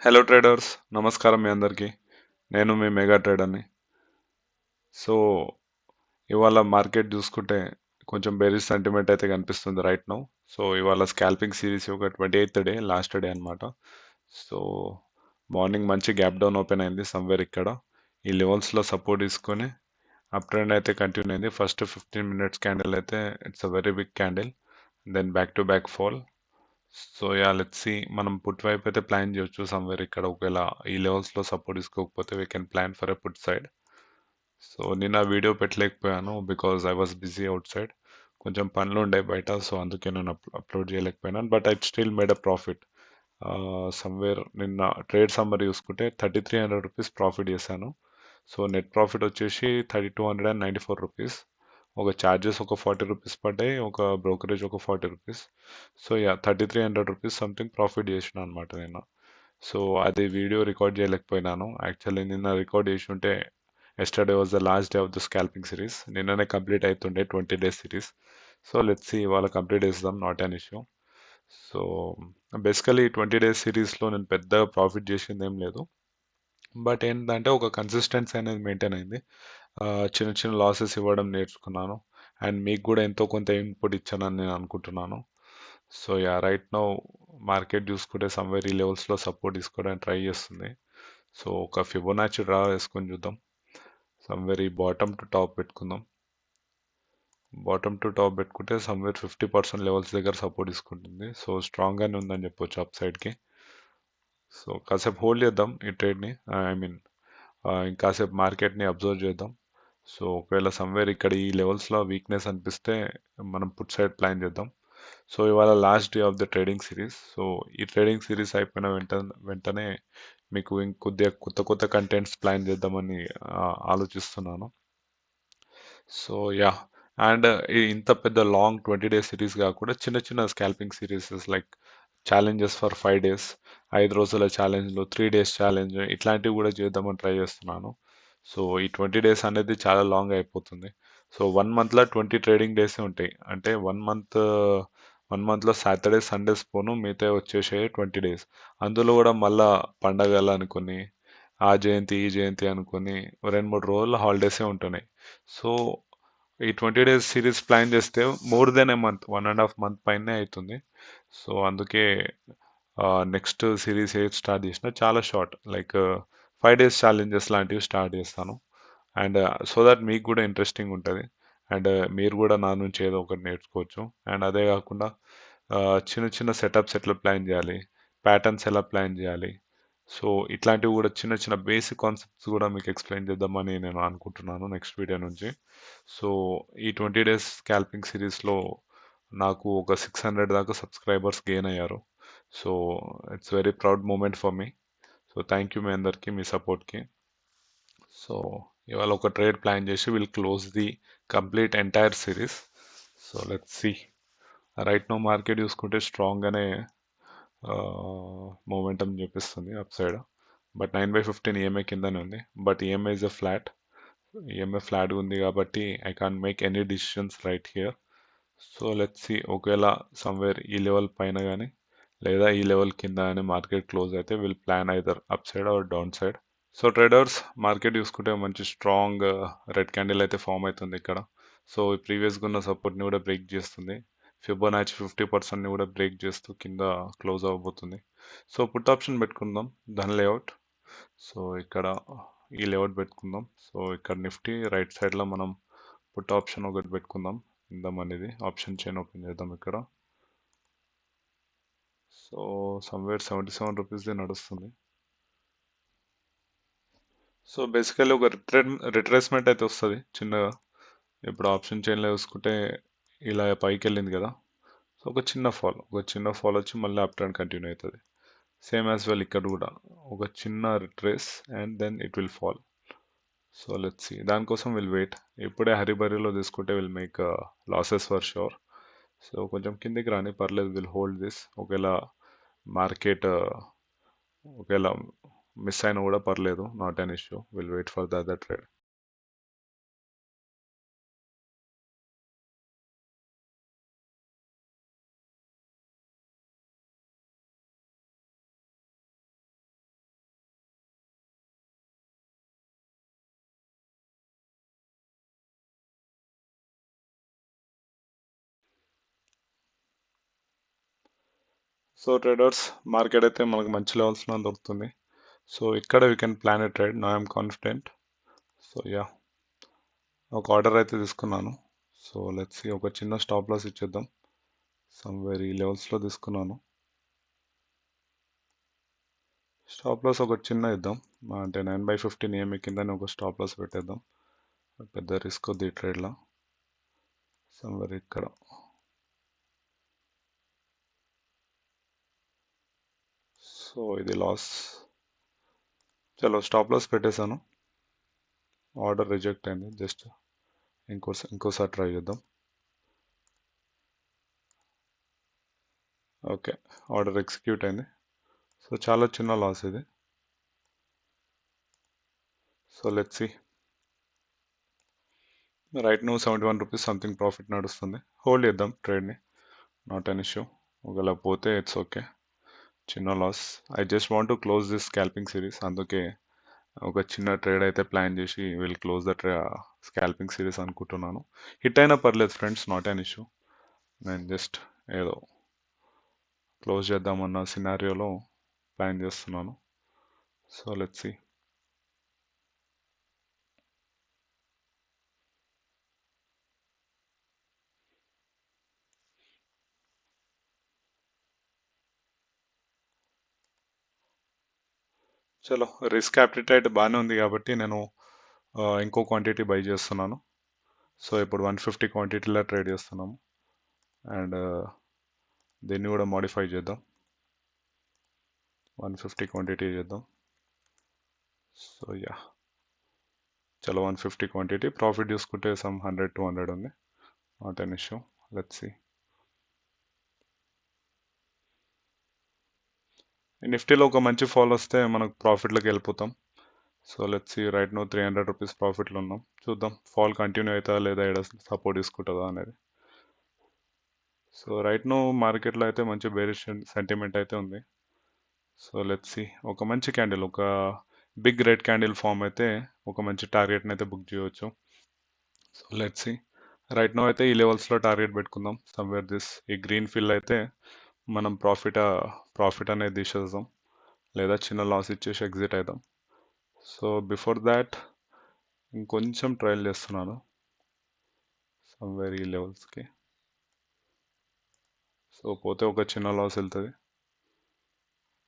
Hello traders, నమస్కారం మీ అందరికీ. నేను మీ మెగా ట్రేడర్ని. సో ఇవాళ మార్కెట్ చూసుకుంటే కొంచెం బేరిష్ సెంటిమెంట్ అయితే కనిపిస్తుంది రైట్ నౌ. సో ఇవాళ స్కాల్పింగ్ సిరీస్ ఒక 28th డే, లాస్ట్ డే అన్నమాట. సో మార్నింగ్ మంచి గ్యాప్ డౌన్ ఓపెన్ అయింది సమ్వేర్ ఇక్కడ. ఈ లెవెల్స్లో సపోర్ట్ తీసుకొని అప్ ట్రెండ్ అయితే కంటిన్యూ అయింది. ఫస్ట్ 15 minutes క్యాండిల్ అయితే it's a very big candle, then back to back fall. So yeah let's see, మనం పుట్ వైపు అయితే ప్లాన్ చేయొచ్చు సమ్వేర్ ఇక్కడ. ఒకవేళ ఈ లెవెల్స్లో సపోర్ట్ తీసుకోకపోతే we can plan for a put side. So నిన్న వీడియో పెట్టలేకపోయాను because I was busy outside. కొంచెం పనులు ఉండే బయట, సో అందుకే నేను అప్లోడ్ చేయలేకపోయినాను. But I still made a profit. Somewhere నిన్న ట్రేడ్ సమ్మర్ చూసుకుంటే 3300 రూపీస్ ప్రాఫిట్ చేశాను. సో నెట్ ప్రాఫిట్ వచ్చేసి 3294 రూపీస్. ఒక ఛార్జెస్ ఒక 40 రూపీస్ పడ్డాయి, ఒక బ్రోకరేజ్ ఒక 40 rupees. So yeah 3300 rupees something profit చేసిన అనమాట నేను. సో అది వీడియో రికార్డ్ చేయలేకపోయినాను. యాక్చువల్లీ నిన్న రికార్డ్ చేసి ఉంటే yesterday was the last day of the scalping series. నిన్ననే కంప్లీట్ అవుతుండే 20 days series. So let's C, ఇవాళ కంప్లీట్ చేద్దాం, not an issue. So basically 20 days సిరీస్లో నేను పెద్ద ప్రాఫిట్ చేసింది ఏం లేదు. బట్ ఏంటంటే ఒక కన్సిస్టెన్సీ అనేది మెయింటైన్ అయింది. చిన్న చిన్న లాసెస్ ఇవ్వడం నేర్చుకున్నాను. అండ్ మీకు కూడా ఎంతో కొంత ఇన్పుట్ ఇచ్చానని నేను అనుకుంటున్నాను. So yeah right now market చూసుకుంటే సమ్వేర్ ఈ లెవెల్స్లో సపోర్ట్ తీసుకోవడానికి ట్రై చేస్తుంది. సో ఒక ఫిబొనాచి డ్రా వేసుకొని చూద్దాం. సమ్వేర్ ఈ బాటమ్ టు టాప్ పెట్టుకుందాం. బాటమ్ టు టాప్ పెట్టుకుంటే సమ్వేర్ 50% లెవెల్స్ దగ్గర సపోర్ట్ తీసుకుంటుంది. సో స్ట్రాంగ్గానే ఉందని చెప్పొచ్చు అప్ సైడ్కి. సో కాసేపు హోల్డ్ చేద్దాం ఈ ట్రేడ్ని. ఐ మీన్ ఇంకాసేపు మార్కెట్ని అబ్జర్వ్ చేద్దాం. సో ఒకవేళ సమ్వేర్ ఇక్కడ ఈ లెవెల్స్లో వీక్నెస్ అనిపిస్తే మనం పుట్ సైడ్ ప్లాన్ చేద్దాం. సో ఇవాళ last day of the trading series. So ఈ ట్రేడింగ్ సిరీస్ అయిపోయిన వెంటనే మీకు ఇంకొద్దిగా కొత్త కొత్త కంటెంట్స్ ప్లాన్ చేద్దామని ఆలోచిస్తున్నాను. సో యా, అండ్ ఇంత పెద్ద లాంగ్ 20 days సిరీస్ కాకుండా చిన్న చిన్న scalping series like challenges for 5 days, 5 రోజుల ఛాలెంజ్లు, 3 days ఛాలెంజ్, ఇట్లాంటివి కూడా చేద్దామని ట్రై చేస్తున్నాను. సో ఈ 20 days అనేది చాలా లాంగ్ అయిపోతుంది. సో 1 monthలో 20 ట్రేడింగ్ డేస్ ఉంటాయి. అంటే 1 మంత్లో సాటర్డే సండేస్ పోను, మిగతా వచ్చేసే 20 days. అందులో కూడా మళ్ళా పండగలు అనుకుని ఆ జయంతి ఈ జయంతి అనుకుని 2-3 రోజులు హాలిడేసే ఉంటున్నాయి. సో ఈ 20 days సిరీస్ ప్లాన్ చేస్తే మోర్ దెన్ ఏ మంత్, 1.5 month పైనే అవుతుంది. సో అందుకే నెక్స్ట్ సిరీస్ ఏది స్టార్ట్ చేసినా చాలా షార్ట్, లైక్ 5 days ఛాలెంజెస్ లాంటివి స్టార్ట్ చేస్తాను. అండ్ సో దట్ మీకు కూడా ఇంట్రెస్టింగ్ ఉంటుంది. అండ్ మీరు కూడా నా నుంచి ఏదో ఒకటి నేర్చుకోవచ్చు. అండ్ అదే కాకుండా చిన్న చిన్న సెటప్స్ ఎట్లా ప్లాన్ చేయాలి, ప్యాటర్న్స్ ఎలా ప్లాన్ చేయాలి, సో ఇట్లాంటివి కూడా చిన్న చిన్న బేసిక్ కాన్సెప్ట్స్ కూడా మీకు ఎక్స్ప్లెయిన్ చేద్దామని నేను అనుకుంటున్నాను నెక్స్ట్ వీడియో నుంచి. సో ఈ 20 days స్కాల్పింగ్ సిరీస్లో నాకు ఒక 600 దాకా సబ్స్క్రైబర్స్ గెయిన్ అయ్యారు. So it's very proud moment for me. So thank you మీ అందరికీ, మీ సపోర్ట్కి. సో ఇవాళ ఒక ట్రేడ్ ప్లాన్ చేసి will close the complete entire series. So let's see. Right now market చూసుకుంటే స్ట్రాంగ్గానే మూమెంటం చూపిస్తుంది అప్ సైడ్. బట్ 9/15 ఈఎంఐ కిందనే ఉంది. But EMA is a flat. EMA flat ఉంది కాబట్టి I can't make any decisions right here. So let's see, ఒకవేళ somewhere ఈ level పైన కానీ లేదా ఈ లెవెల్ కింద కానీ మార్కెట్ క్లోజ్ అయితే will plan either up side or down side. So traders, market చూసుకుంటే మంచి స్ట్రాంగ్ రెడ్ క్యాండిల్ అయితే ఫామ్ అవుతుంది ఇక్కడ. సో ఈ ప్రీవియస్గా ఉన్న సపోర్ట్ని కూడా బ్రేక్ చేస్తుంది. ఫిబొనాచి 50%ని కూడా బ్రేక్ చేస్తూ కింద క్లోజ్ అవ్వబోతుంది. సో పుట్ ఆప్షన్ పెట్టుకుందాం, ధన్ లేఅవుట్. సో ఇక్కడ ఈ లేఅవుట్ పెట్టుకుందాం. సో ఇక్కడ నిఫ్టీ రైట్ సైడ్లో మనం పుట్ ఆప్షన్ ఒకటి పెట్టుకుందాం. ఇందాం అనేది ఆప్షన్ చైన్ ఓపెన్ చేద్దాం ఇక్కడ. సో సమ్వేర్ 77 రూపీస్ది నడుస్తుంది. సో బేసికల్లీ ఒక రిట్రేస్మెంట్ అయితే వస్తుంది చిన్నగా. ఇప్పుడు ఆప్షన్ చైన్లో చూసుకుంటే ఇలా పైకి వెళ్ళింది కదా. సో ఒక చిన్న ఫాల్ వచ్చి మళ్ళీ అప్ ట్రెండ్ కంటిన్యూ అవుతుంది. సేమ్ యాజ్ వెల్ ఇక్కడ కూడా ఒక చిన్న retrace and then it will fall. So let's see, దానికోసం విల్ వెయిట్. ఇప్పుడే హరిబరిలో తీసుకుంటే will make losses for sure. So కొంచెం కిందికి రాని పర్లేదు, విల్ హోల్డ్ దిస్. ఒకవేళ మార్కెట్ ఒకవేళ మిస్ అయినా కూడా పర్లేదు, not an issue. Will wait for the other trade. So traders, market అయితే మనకు మంచి లెవెల్స్లో దొరుకుతుంది. సో ఇక్కడ we can plan a trade. నా ఐఎమ్ కాన్ఫిడెంట్. సో యా, ఒక ఆర్డర్ అయితే తీసుకున్నాను. సో లెట్స్ సీ, ఒక చిన్న స్టాప్ లాస్ ఇచ్చేద్దాం. సమ్వేర్ ఈ లెవెల్స్లో తీసుకున్నాను. స్టాప్ లాస్ ఒక చిన్న ఇద్దాం, అంటే 9/15 EMA కిందని ఒక స్టాప్ లాస్ పెట్టేద్దాం. పెద్ద రిస్క్ వద్దు ఈ ట్రేడ్లో. సమ్వేర్ ఇక్కడ. సో ఇది లాస్. చలో స్టాప్ లాస్ పెట్టేశాను. ఆర్డర్ రిజెక్ట్ అయింది. జస్ట్ ఇంకోసారి ట్రై చేద్దాం. ఓకే, ఆర్డర్ ఎగ్జిక్యూట్ అయింది. సో చాలా చిన్న లాస్ ఇది. So let's see. Right now 71 rupees something profit నడుస్తుంది. హోల్డ్ చేద్దాం ట్రేడ్ని, నాట్ అన్ ఇష్యూ. ఒకవేళ పోతే ఇట్స్ ఓకే, చిన్న loss. I just want to close this scalping series, అందుకే ఒక చిన్న ట్రేడ్ అయితే ప్లాన్ చేసి will close the scalping series అనుకుంటున్నాను. హిట్ అయినా పర్లేదు ఫ్రెండ్స్, నాట్ అన్ ఇష్యూ. నేను జస్ట్ ఏదో క్లోజ్ చేద్దామన్న సినారియోలో ప్లాన్ చేస్తున్నాను. So let's C. చలో, రిస్క్ యాప్టిటైట్ బాగానే ఉంది కాబట్టి నేను ఇంకో క్వాంటిటీ బై చేస్తున్నాను. సో ఇప్పుడు 150 క్వాంటిటీలో ట్రేడ్ చేస్తున్నాము. అండ్ దీన్ని కూడా మోడిఫై చేద్దాం, 150 క్వాంటిటీ చేద్దాం. సో యా, చలో 150 క్వాంటిటీ. ప్రాఫిట్ చూసుకుంటే సమ్ 100-200 ఉంది, not an issue. Let's see. నిఫ్టీలో ఒక మంచి ఫాల్ వస్తే మనకు ప్రాఫిట్లోకి వెళ్ళిపోతాం. So let's see. Right now 300 rupees ప్రాఫిట్లో ఉన్నాం. చూద్దాం ఫాల్ కంటిన్యూ అవుతుందా లేదా, ఇక్కడ సపోర్ట్ తీసుకుంటుందా అనేది. సో రైట్ నో మార్కెట్లో అయితే మంచి బేరిష్ సెంటిమెంట్ అయితే ఉంది. So let's see. ఒక మంచి క్యాండిల్, ఒక బిగ్ రెడ్ క్యాండిల్ ఫామ్ అయితే ఒక మంచి టార్గెట్ని అయితే బుక్ చేయవచ్చు. So let's see. Right now అయితే ఈ లెవెల్స్లో టార్గెట్ పెట్టుకుందాం. సమ్వేర్ దిస్, ఈ గ్రీన్ ఫిల్ అయితే మనం ప్రాఫిట్ అనేది తీసేద్దాం, లేదా చిన్న లాస్ ఇచ్చేసి ఎగ్జిట్ అవుదాం. సో బిఫోర్ దాట్ ఇంకొంచెం ట్రయల్ చేస్తున్నాను సమ్వేర్ ఈ లెవెల్స్కి. సో పోతే ఒక చిన్న లాస్ వెళ్తుంది.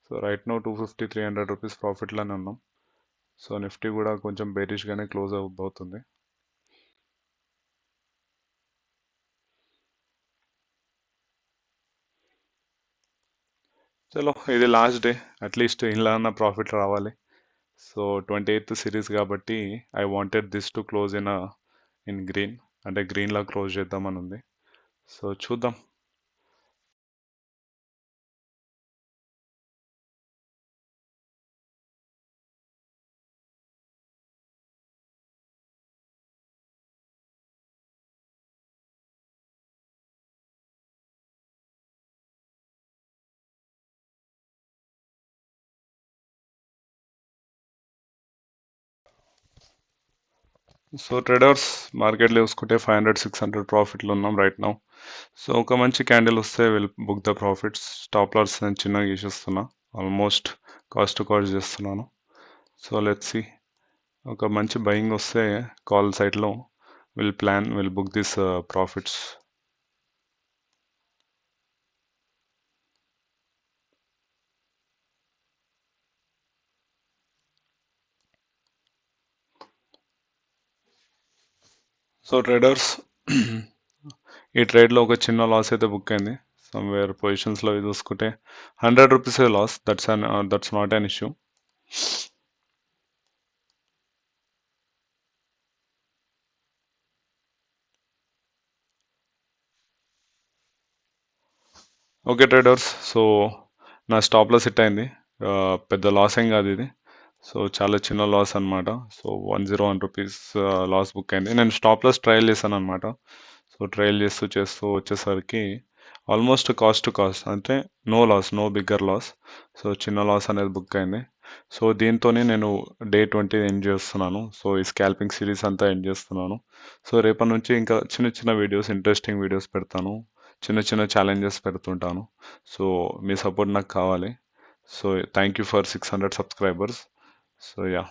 సో రైట్ నో 250-300 రూపీస్ ప్రాఫిట్లోనే ఉన్నాం. సో నిఫ్టీ కూడా కొంచెం బేరిష్గానే క్లోజ్ అవుతుంది. చలో ఇది లాస్ట్ డే, అట్లీస్ట్ ఇలా అన్న ప్రాఫిట్ రావాలి. సో 28th సిరీస్ కాబట్టి I wanted this to close in green, అంటే గ్రీన్లో క్లోజ్ చేద్దామని ఉంది. సో చూద్దాం. సో ట్రేడర్స్, మార్కెట్లో చూసుకుంటే 500-600 ప్రాఫిట్లు ఉన్నాం రైట్ నౌ. సో ఒక మంచి క్యాండిల్ వస్తే will book the profits. Stop loss నేను చిన్నగా గీసేస్తున్నా, ఆల్మోస్ట్ కాస్ట్ టు కాస్ట్ చేస్తున్నాను. So let's see. ఒక మంచి బయింగ్ వస్తే కాల్ సైట్లో will book this profits. So traders, ఈ ట్రేడ్లో ఒక చిన్న లాస్ అయితే బుక్ అయింది. సమ్వేర్ పొజిషన్స్లో చూసుకుంటే 100 rupees loss. That's not an issue. Okay traders, so నా స్టాప్ లాస్ హిట్ అయింది. పెద్ద లాస్ ఏం కాదు ఇది. సో చాలా చిన్న లాస్ అనమాట. సో 101 రూపీస్ లాస్ బుక్ అయింది. నేను స్టాప్ లాస్ ట్రయల్ చేశాను అనమాట. సో ట్రయల్ చేస్తూ వచ్చేసరికి ఆల్మోస్ట్ కాస్ట్ టు కాస్ట్, అంటే no loss, no bigger loss. So చిన్న లాస్ అనేది బుక్ అయింది. సో దీంతోనే నేను డే 20 ఎండ్ చేస్తున్నాను. సో ఈ స్కాల్పింగ్ సిరీస్ అంతా ఎండ్ చేస్తున్నాను. సో రేపటి నుంచి ఇంకా చిన్న చిన్న వీడియోస్, ఇంట్రెస్టింగ్ వీడియోస్ పెడతాను. చిన్న చిన్న ఛాలెంజెస్ పెడుతుంటాను. సో మీ సపోర్ట్ నాకు కావాలి. So thank you for 600 subscribers. So yeah.